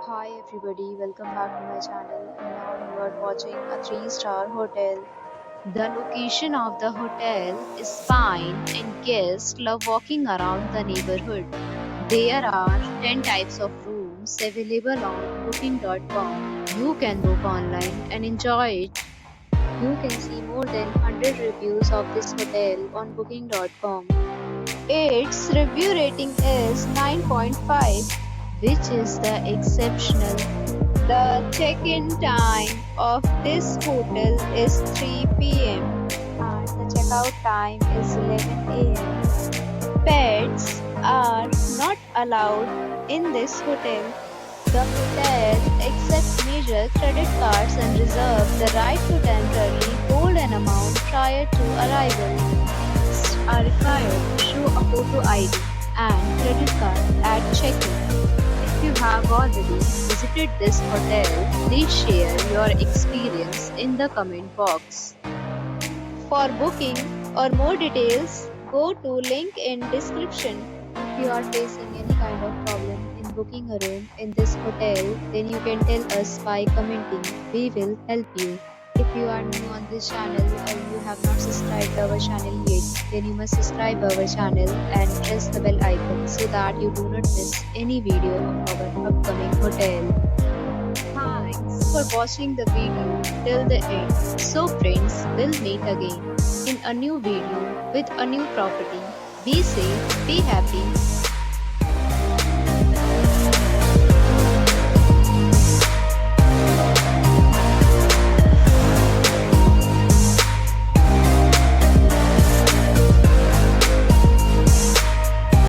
Hi everybody, welcome back to my channel and now you are watching a 3-star hotel. The location of the hotel is fine and guests love walking around the neighborhood. There are 10 types of rooms available on booking.com. You can book online and enjoy it. You can see more than 100 reviews of this hotel on booking.com. Its review rating is 9.5, which is the exceptional. The check-in time of this hotel is 3 p.m. and the checkout time is 11 a.m. Pets are not allowed in this hotel. The hotel accepts major credit cards and reserves the right to temporarily hold an amount prior to arrival. Guests are required to show a photo ID and credit card at check-in. If you have already visited this hotel, please share your experience in the comment box. For booking or more details, go to link in description. If you are facing any kind of problem in booking a room in this hotel, then you can tell us by commenting. We will help you. If you are new on this channel or you have not subscribed our channel yet, then you must subscribe our channel and press the bell icon so that you do not miss any video of our upcoming hotel. Thanks for watching the video till the end. So friends, we'll meet again in a new video with a new property. Be safe, be happy.